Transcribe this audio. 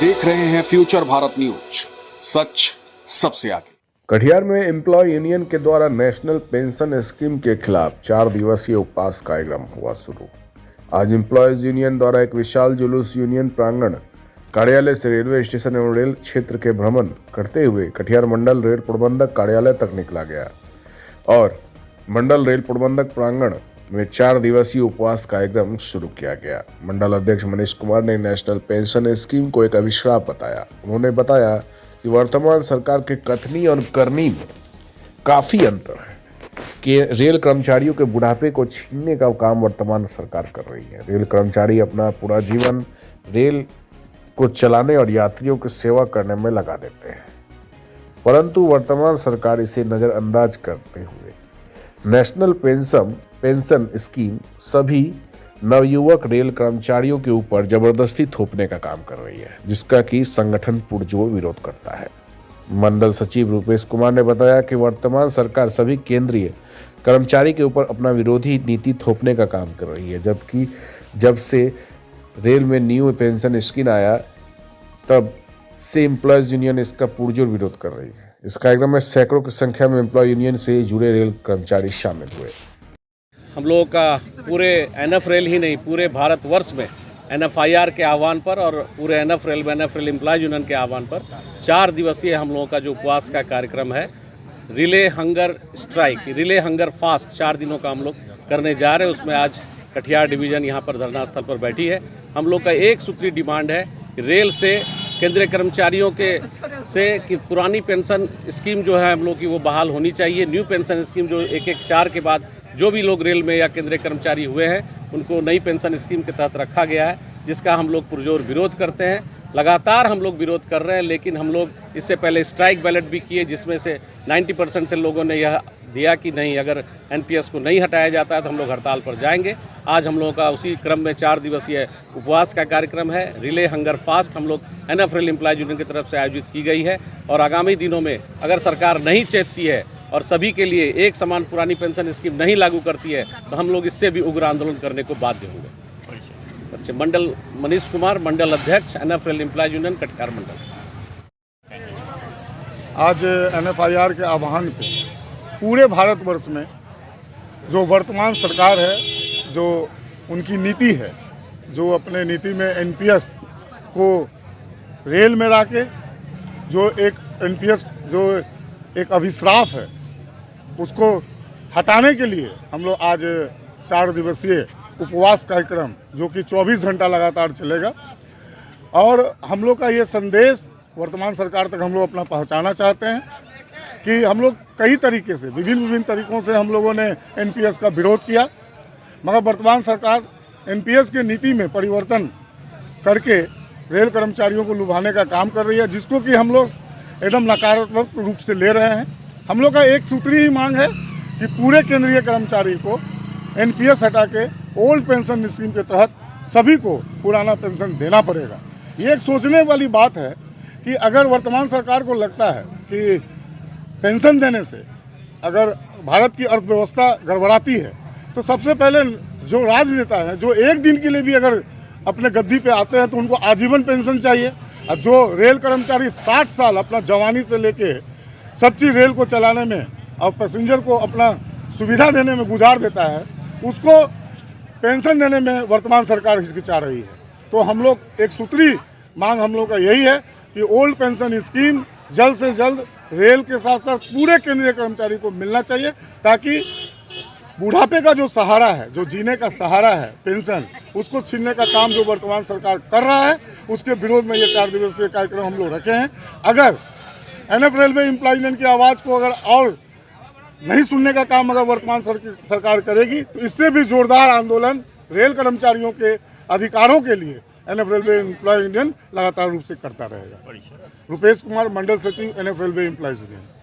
देख रहे हैं फ्यूचर भारत न्यूज, सच सबसे आगे। कटिहार में एम्प्लॉय यूनियन के द्वारा नेशनल पेंशन स्कीम के खिलाफ 4 दिवसीय उपवास कार्यक्रम हुआ शुरू। आज एम्प्लॉयज यूनियन द्वारा एक विशाल जुलूस यूनियन प्रांगण कार्यालय से रेलवे स्टेशन एवं रेल क्षेत्र के भ्रमण करते हुए कटिहार मंडल रेल प्रबंधक कार्यालय तक निकला गया और मंडल रेल प्रबंधक प्रांगण में 4 दिवसीय उपवास कार्यक्रम शुरू किया गया। मंडल अध्यक्ष मनीष कुमार ने नेशनल पेंशन स्कीम को एक अभिशाप बताया। उन्होंने बताया कि वर्तमान सरकार के कथनी और करनी में काफी अंतर है कि रेल कर्मचारियों के बुढ़ापे को छीनने का काम वर्तमान सरकार कर रही है। रेल कर्मचारी अपना पूरा जीवन रेल को चलाने और यात्रियों की सेवा करने में लगा देते हैं, परंतु वर्तमान सरकार इसे नजरअंदाज करते हुए नेशनल पेंशन स्कीम सभी नवयुवक रेल कर्मचारियों के ऊपर जबरदस्ती थोपने का काम कर रही है, जिसका कि संगठन पुरजोर विरोध करता है। मंडल सचिव रूपेश कुमार ने बताया कि वर्तमान सरकार सभी केंद्रीय कर्मचारी के ऊपर अपना विरोधी नीति थोपने का काम कर रही है, जबकि जब से रेल में न्यू पेंशन स्कीम आया तब से एम्प्लॉयज यूनियन इसका पुरजोर विरोध कर रही है। इस कार्यक्रम में सैकड़ों की संख्या में एम्प्लॉय यूनियन से जुड़े रेल कर्मचारी शामिल हुए। हम लोगों का पूरे एनएफ रेल ही नहीं, पूरे भारतवर्ष में एनएफआईआर के आह्वान पर और पूरे एनएफ रेल एम्प्लॉयज यूनियन के आह्वान पर 4 दिवसीय हम लोगों का जो उपवास का कार्यक्रम है, relay hunger strike, relay hunger fast 4 दिनों का हम लोग करने जा रहे हैं। उसमें आज कटिहार डिवीज़न यहाँ पर धरना स्थल पर बैठी है। हम लोग का एक सूत्री डिमांड है कि रेल से केंद्रीय कर्मचारियों के से कि पुरानी पेंशन स्कीम जो है हम लोग की वो बहाल होनी चाहिए। न्यू पेंशन स्कीम जो 1-1-4 के बाद जो भी लोग रेल में या केंद्रीय कर्मचारी हुए हैं उनको नई पेंशन स्कीम के तहत रखा गया है, जिसका हम लोग पुरजोर विरोध करते हैं। लगातार हम लोग विरोध कर रहे हैं, लेकिन हम लोग इससे पहले स्ट्राइक बैलेट भी किए, जिसमें से 90% से लोगों ने यह दिया कि नहीं, अगर एनपीएस को नहीं हटाया जाता है तो हम लोग हड़ताल पर जाएंगे। आज हम लोगों का उसी क्रम में 4 दिवसीय उपवास का कार्यक्रम है। रिले हंगर फास्ट हम लोग एनएफ रेल एम्प्लॉयज यूनियन की तरफ से आयोजित की गई है और आगामी दिनों में अगर सरकार नहीं चेतती है और सभी के लिए एक समान पुरानी पेंशन स्कीम नहीं लागू करती है तो हम लोग इससे भी उग्र आंदोलन करने को बाध्य होंगे। मंडल मनीष कुमार, मंडल अध्यक्ष NF rail employees union Katihar मंडल। आज एनएफआईआर के आह्वान पे पूरे भारतवर्ष में जो वर्तमान सरकार है, जो उनकी नीति है, जो अपने नीति में एनपीएस को रेल में लाके जो एक एनपीएस जो एक अभिश्राप है उसको हटाने के लिए हम लोग आज 4 दिवसीय उपवास कार्यक्रम जो कि 24 घंटा लगातार चलेगा और हम लोग का ये संदेश वर्तमान सरकार तक हम लोग अपना पहुंचाना चाहते हैं कि हम लोग कई तरीके से विभिन्न तरीकों से हम लोगों ने एनपीएस का विरोध किया, मगर वर्तमान सरकार एनपीएस के नीति में परिवर्तन करके रेल कर्मचारियों को लुभाने का काम कर रही है, जिसको कि हम लोग एकदम नकारात्मक रूप से ले रहे हैं। हम लोग का एक सूत्री ही मांग है कि पूरे केंद्रीय कर्मचारी को एनपीएस हटा के ओल्ड पेंशन स्कीम के तहत सभी को पुराना पेंशन देना पड़ेगा। ये एक सोचने वाली बात है कि अगर वर्तमान सरकार को लगता है कि पेंशन देने से अगर भारत की अर्थव्यवस्था गड़बड़ाती है तो सबसे पहले जो राजनेता हैं जो एक दिन के लिए भी अगर अपने गद्दी पे आते हैं तो उनको आजीवन पेंशन चाहिए। और जो रेल कर्मचारी 60 साल अपना जवानी से लेके सब चीज़ रेल को चलाने में और पैसेंजर को अपना सुविधा देने में गुजार देता है, उसको पेंशन देने में वर्तमान सरकार हिचकिचा रही है। तो हम लोग एक सूत्री मांग हम लोग का यही है कि ओल्ड पेंशन स्कीम जल्द से जल्द रेल के साथ साथ पूरे केंद्रीय कर्मचारी को मिलना चाहिए, ताकि बुढ़ापे का जो सहारा है, जो जीने का सहारा है पेंशन, उसको छीनने का काम जो वर्तमान सरकार कर रहा है उसके विरोध में ये 4 दिवसीय कार्यक्रम हम लोग रखे हैं। अगर एनएफ रेलवे एम्प्लॉयज यूनियन की आवाज़ को अगर और नहीं सुनने का काम अगर वर्तमान सरकार करेगी तो इससे भी जोरदार आंदोलन रेल कर्मचारियों के अधिकारों के लिए एनएफ रेलवे एम्प्लॉयज यूनियन लगातार रूप से करता रहेगा। रूपेश कुमार, मंडल सचिव, एनएफ रेलवे एम्प्लॉयज यूनियन।